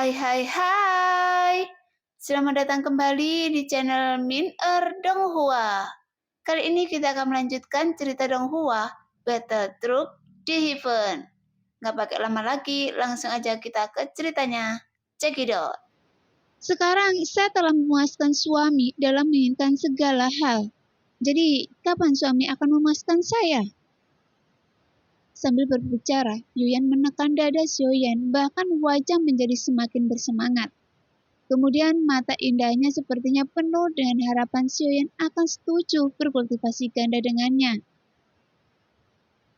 Hai hai hai. Selamat datang kembali di channel Min Donghua. Kali ini kita akan melanjutkan cerita Donghua, Battle Truck di Heaven. Nggak pakai lama lagi, langsung aja kita ke ceritanya. Check it out. Sekarang saya telah memuaskan suami dalam menginginkan segala hal. Jadi, kapan suami akan memuaskan saya? Sambil berbicara, Yuyan menekan dada Xiaoyan, bahkan wajah menjadi semakin bersemangat. Kemudian mata indahnya sepertinya penuh dengan harapan Xiaoyan akan setuju berkultivasi ganda dengannya.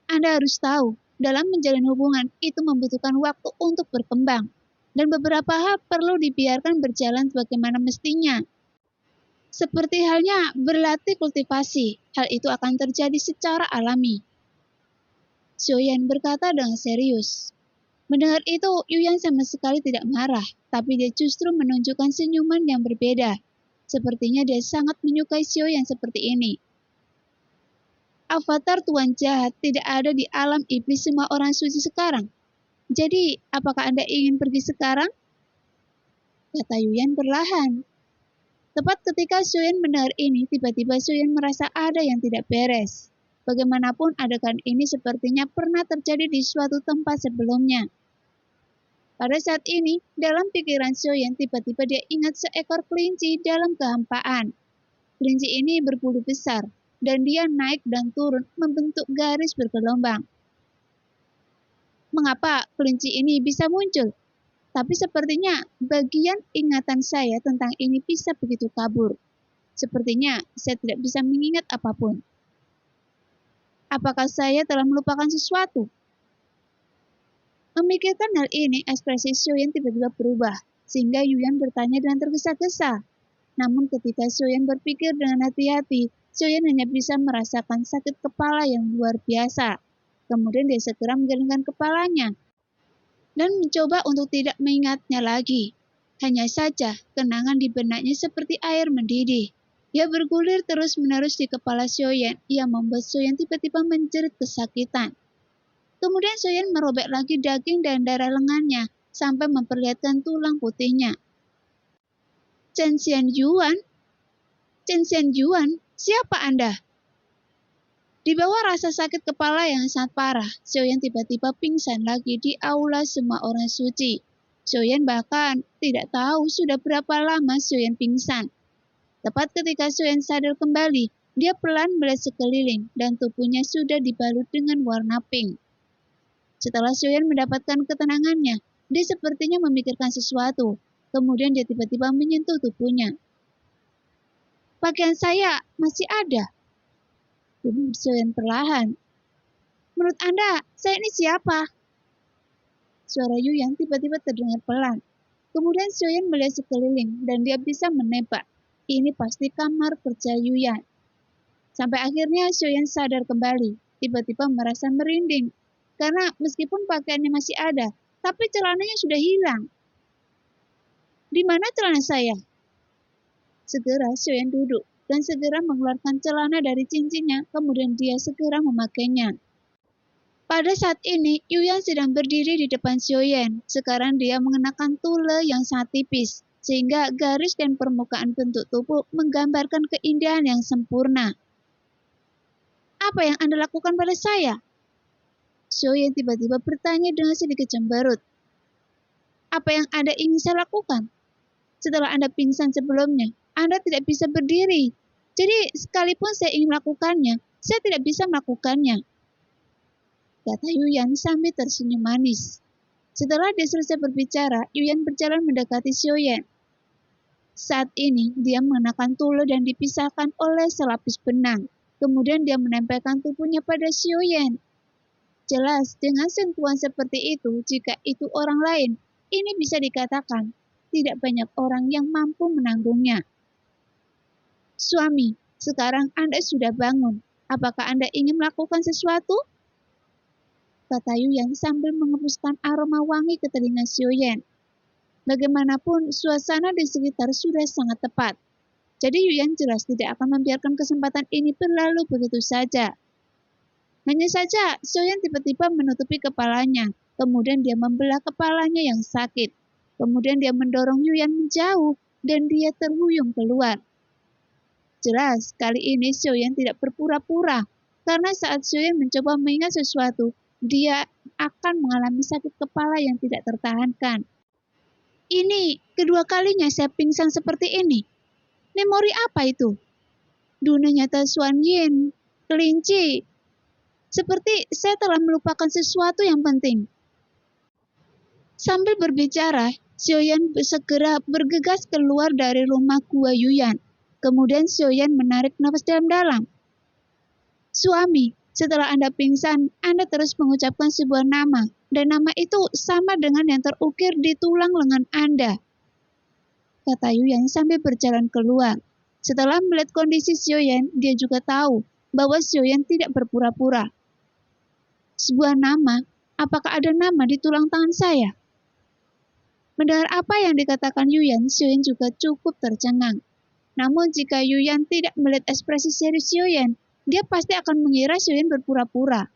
Anda harus tahu, dalam menjalin hubungan itu membutuhkan waktu untuk berkembang, dan beberapa hal perlu dibiarkan berjalan sebagaimana mestinya. Seperti halnya berlatih kultivasi, hal itu akan terjadi secara alami. Xiaoyan berkata dengan serius. Mendengar itu, Yuyan sama sekali tidak marah, tapi dia justru menunjukkan senyuman yang berbeda. Sepertinya dia sangat menyukai Xiaoyan seperti ini. Avatar Tuan Jahat tidak ada di alam iblis semua orang suci sekarang. Jadi, apakah Anda ingin pergi sekarang? Kata Yuyan perlahan. Tepat ketika Xiaoyan mendengar ini, tiba-tiba Xiaoyan merasa ada yang tidak beres. Bagaimanapun adegan ini sepertinya pernah terjadi di suatu tempat sebelumnya. Pada saat ini, dalam pikiran Xiaoyan tiba-tiba dia ingat seekor kelinci dalam kehampaan. Kelinci ini berbulu besar, dan dia naik dan turun membentuk garis bergelombang. Mengapa kelinci ini bisa muncul? Tapi sepertinya bagian ingatan saya tentang ini bisa begitu kabur. Sepertinya saya tidak bisa mengingat apapun. Apakah saya telah melupakan sesuatu? Memikirkan hal ini, ekspresi Xiaoyan tiba-tiba berubah, sehingga Yuyan bertanya dengan tergesa-gesa. Namun ketika Xiaoyan berpikir dengan hati-hati, Xiaoyan hanya bisa merasakan sakit kepala yang luar biasa. Kemudian dia segera menggelengkan kepalanya dan mencoba untuk tidak mengingatnya lagi. Hanya saja, kenangan di benaknya seperti air mendidih. Ia bergulir terus-menerus di kepala Xiaoyan. Ia membuat Xiaoyan tiba-tiba menjerit kesakitan. Kemudian Xiaoyan merobek lagi daging dan darah lengannya sampai memperlihatkan tulang putihnya. Chen Xianyuan? Chen Xianyuan, siapa Anda? Di bawah rasa sakit kepala yang sangat parah, Xiaoyan tiba-tiba pingsan lagi di aula semua orang suci. Xiaoyan bahkan tidak tahu sudah berapa lama Xiaoyan pingsan. Tepat ketika Xiaoyan sadar kembali, dia pelan melihat sekeliling dan tubuhnya sudah dibalut dengan warna pink. Setelah Xiaoyan mendapatkan ketenangannya, dia sepertinya memikirkan sesuatu. Kemudian dia tiba-tiba menyentuh tubuhnya. Pakaian saya masih ada. Tubuh Xiaoyan perlahan. Menurut Anda, saya ini siapa? Suara Yuyan tiba-tiba terdengar pelan. Kemudian Xiaoyan melihat sekeliling dan dia bisa menebak. Ini pasti kamar kerja Yuyan. Sampai akhirnya Xiaoyan sadar kembali. Tiba-tiba merasa merinding. Karena meskipun pakaiannya masih ada, tapi celananya sudah hilang. Di mana celana saya? Segera Xiaoyan duduk dan segera mengeluarkan celana dari cincinnya, kemudian dia segera memakainya. Pada saat ini, Yuyan sedang berdiri di depan Xiaoyan. Sekarang dia mengenakan tule yang sangat tipis, sehingga garis dan permukaan bentuk tubuh menggambarkan keindahan yang sempurna. Apa yang Anda lakukan pada saya? Xiaoyan tiba-tiba bertanya dengan sedikit cemberut. Apa yang Anda ingin saya lakukan? Setelah Anda pingsan sebelumnya, Anda tidak bisa berdiri. Jadi, sekalipun saya ingin melakukannya, saya tidak bisa melakukannya. Kata Yuyan sambil tersenyum manis. Setelah dia selesai berbicara, Yuyan berjalan mendekati Xiaoyan. Saat ini, dia mengenakan tule dan dipisahkan oleh selapis benang. Kemudian dia menempelkan tubuhnya pada Xiaoyan. Jelas, dengan sentuhan seperti itu, jika itu orang lain, ini bisa dikatakan tidak banyak orang yang mampu menanggungnya. Suami, sekarang Anda sudah bangun. Apakah Anda ingin melakukan sesuatu? Kata Yuyan sambil mengembuskan aroma wangi ke telinga Xiaoyan. Bagaimanapun, suasana di sekitar sudah sangat tepat. Jadi Yuyan jelas tidak akan membiarkan kesempatan ini berlalu begitu saja. Hanya saja, Xiaoyan tiba-tiba menutupi kepalanya. Kemudian dia membelah kepalanya yang sakit. Kemudian dia mendorong Yuyan menjauh dan dia terhuyung keluar. Jelas, kali ini Xiaoyan tidak berpura-pura, karena saat Xiaoyan mencoba mengingat sesuatu, dia akan mengalami sakit kepala yang tidak tertahankan. Ini kedua kalinya saya pingsan seperti ini. Memori apa itu? Dunia nyata Xuan Yin, kelinci. Seperti saya telah melupakan sesuatu yang penting. Sambil berbicara, Xiaoyan segera bergegas keluar dari rumah Gua Yuyan. Kemudian Xiaoyan menarik nafas dalam-dalam. Suami, setelah Anda pingsan, Anda terus mengucapkan sebuah nama, dan nama itu sama dengan yang terukir di tulang lengan Anda, kata Yuyan sambil berjalan keluar. Setelah melihat kondisi Xiaoyan, dia juga tahu bahwa Xiaoyan tidak berpura-pura. Sebuah nama, apakah ada nama di tulang tangan saya? Mendengar apa yang dikatakan Yuyan, Xiaoyan juga cukup tercengang. Namun jika Yuyan tidak melihat ekspresi serius Xiaoyan, dia pasti akan mengira Xiaoyan berpura-pura.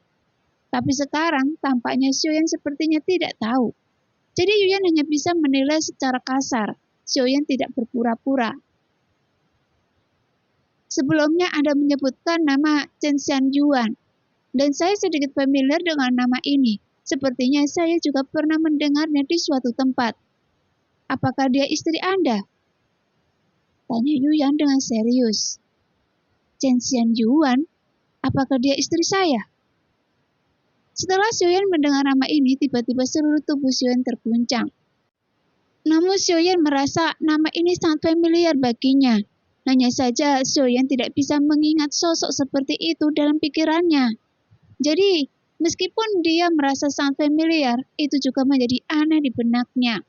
Tapi sekarang tampaknya Xiaoyan sepertinya tidak tahu. Jadi Yuyan hanya bisa menilai secara kasar. Xiaoyan tidak berpura-pura. Sebelumnya Anda menyebutkan nama Chen Xianyuan, dan saya sedikit familiar dengan nama ini. Sepertinya saya juga pernah mendengarnya di suatu tempat. Apakah dia istri Anda? Tanya Yuyan dengan serius. Chen Xianyuan, apakah dia istri saya? Setelah Xiaoyan mendengar nama ini, tiba-tiba seluruh tubuh Xiaoyan terguncang. Namun Xiaoyan merasa nama ini sangat familiar baginya. Hanya saja Xiaoyan tidak bisa mengingat sosok seperti itu dalam pikirannya. Jadi, meskipun dia merasa sangat familiar, itu juga menjadi aneh di benaknya.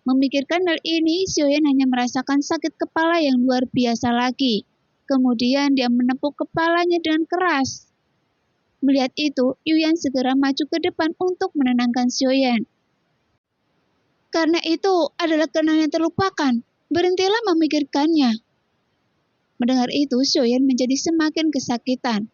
Memikirkan hal ini, Xiaoyan hanya merasakan sakit kepala yang luar biasa lagi. Kemudian dia menepuk kepalanya dengan keras. Melihat itu, Yuyan segera maju ke depan untuk menenangkan Xiaoyan. Karena itu adalah kenangan yang terlupakan. Berhentilah memikirkannya. Mendengar itu, Xiaoyan menjadi semakin kesakitan.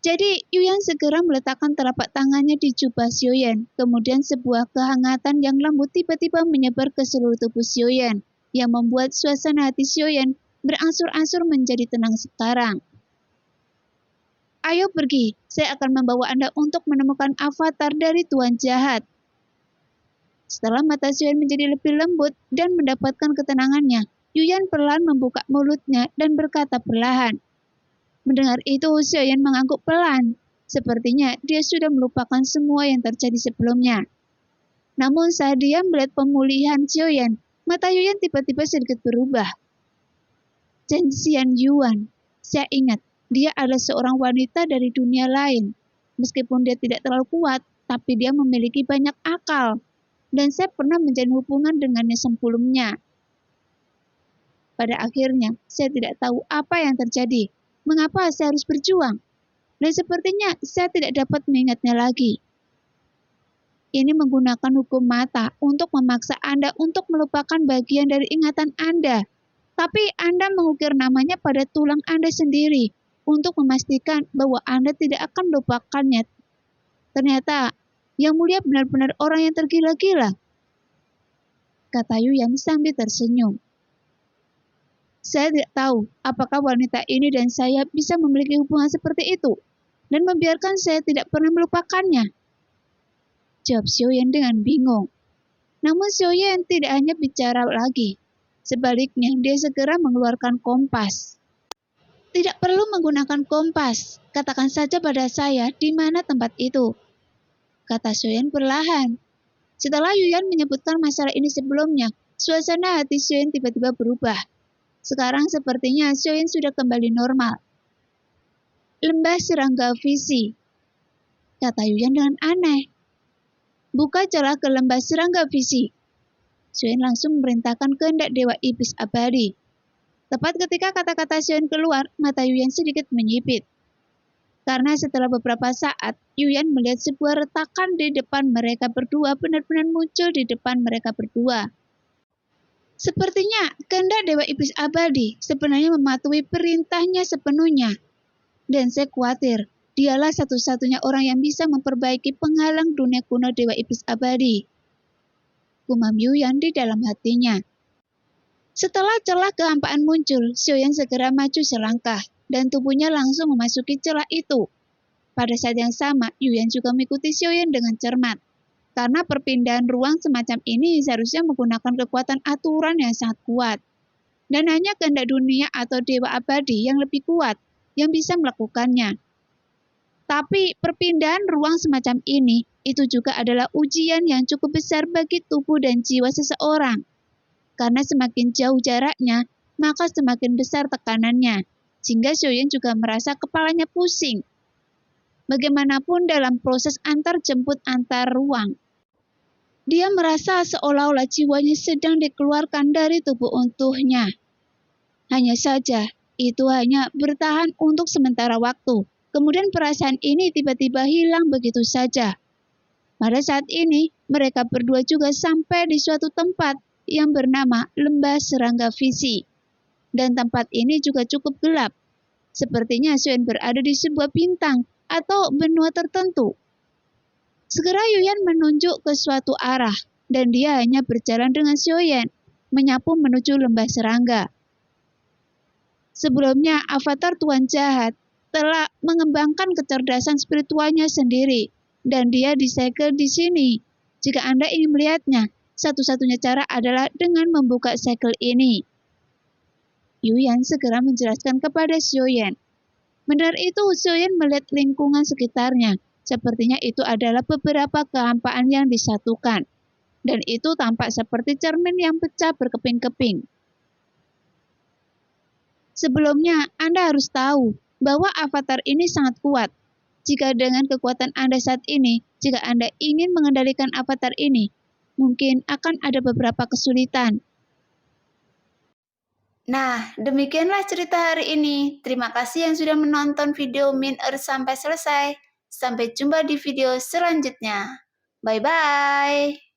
Jadi, Yuyan segera meletakkan telapak tangannya di jubah Xiaoyan. Kemudian sebuah kehangatan yang lembut tiba-tiba menyebar ke seluruh tubuh Xiaoyan, yang membuat suasana hati Xiaoyan berangsur-angsur menjadi tenang sekarang. Ayo pergi, saya akan membawa Anda untuk menemukan avatar dari Tuan Jahat. Setelah mata Xiaoyan menjadi lebih lembut dan mendapatkan ketenangannya, Yuyan perlahan membuka mulutnya dan berkata perlahan. Mendengar itu, Xiaoyan mengangguk pelan. Sepertinya dia sudah melupakan semua yang terjadi sebelumnya. Namun saat dia melihat pemulihan Xiaoyan, mata Yuyan tiba-tiba sedikit berubah. Chen Xianyuan, saya ingat, dia adalah seorang wanita dari dunia lain. Meskipun dia tidak terlalu kuat, tapi dia memiliki banyak akal. Dan saya pernah menjalin hubungan dengannya sebelumnya. Pada akhirnya, saya tidak tahu apa yang terjadi. Mengapa saya harus berjuang? Dan sepertinya saya tidak dapat mengingatnya lagi. Ini menggunakan hukum mata untuk memaksa Anda untuk melupakan bagian dari ingatan Anda. Tapi Anda mengukir namanya pada tulang Anda sendiri untuk memastikan bahwa Anda tidak akan melupakannya. Ternyata, Yang Mulia benar-benar orang yang tergila-gila, kata Yuyan sambil tersenyum. Saya tidak tahu apakah wanita ini dan saya bisa memiliki hubungan seperti itu dan membiarkan saya tidak pernah melupakannya. Jawab Xiaoyan dengan bingung. Namun Xiaoyan tidak hanya bicara lagi. Sebaliknya, dia segera mengeluarkan kompas. Tidak perlu menggunakan kompas. Katakan saja pada saya di mana tempat itu, kata Xiaoyan perlahan. Setelah Yuyan menyebutkan masalah ini sebelumnya, suasana hati Xiaoyan tiba-tiba berubah. Sekarang sepertinya Xiaoyan sudah kembali normal. Lembah serangga visi, kata Yuyan dengan aneh. Buka celah ke lembah serangga visi. Xiaoyan langsung memerintahkan kehendak Dewa Iblis Abadi. Tepat ketika kata-kata Xiaoyan keluar, mata Yuyan sedikit menyipit. Karena setelah beberapa saat, Yuyan melihat sebuah retakan di depan mereka berdua benar-benar muncul di depan mereka berdua. Sepertinya kehendak Dewa Iblis Abadi sebenarnya mematuhi perintahnya sepenuhnya. Dan saya khawatir, dialah satu-satunya orang yang bisa memperbaiki penghalang dunia kuno Dewa Iblis Abadi. gumam Yuyan di dalam hatinya. Setelah celah kehampaan muncul, Xiaoyan segera maju selangkah, dan tubuhnya langsung memasuki celah itu. Pada saat yang sama, Yuyan juga mengikuti Xiaoyan dengan cermat. Karena perpindahan ruang semacam ini seharusnya menggunakan kekuatan aturan yang sangat kuat. Dan hanya kehendak dunia atau dewa abadi yang lebih kuat yang bisa melakukannya. Tapi perpindahan ruang semacam ini itu juga adalah ujian yang cukup besar bagi tubuh dan jiwa seseorang. Karena semakin jauh jaraknya, maka semakin besar tekanannya. Sehingga Xiaoyan juga merasa kepalanya pusing. Bagaimanapun dalam proses antar jemput antar ruang, dia merasa seolah-olah jiwanya sedang dikeluarkan dari tubuh utuhnya. Hanya saja, itu hanya bertahan untuk sementara waktu. Kemudian perasaan ini tiba-tiba hilang begitu saja. Pada saat ini, mereka berdua juga sampai di suatu tempat yang bernama Lembah Serangga Visi. Dan tempat ini juga cukup gelap. Sepertinya Xiaoyan berada di sebuah bintang atau benua tertentu. Segera Yuyan menunjuk ke suatu arah, dan dia hanya berjalan dengan Xiaoyan, menyapu menuju lembah serangga. Sebelumnya, avatar Tuan Jahat telah mengembangkan kecerdasan spiritualnya sendiri, dan dia disegel di sini. Jika Anda ingin melihatnya, satu-satunya cara adalah dengan membuka segel ini. Yuyan segera menjelaskan kepada Xiaoyan. Mendengar itu, Xiaoyan melihat lingkungan sekitarnya. Sepertinya itu adalah beberapa kehampaan yang disatukan. Dan itu tampak seperti cermin yang pecah berkeping-keping. Sebelumnya, Anda harus tahu bahwa avatar ini sangat kuat. Jika dengan kekuatan Anda saat ini, jika Anda ingin mengendalikan avatar ini, mungkin akan ada beberapa kesulitan. Nah, demikianlah cerita hari ini. Terima kasih yang sudah menonton video Min Earth sampai selesai. Sampai jumpa di video selanjutnya. Bye-bye.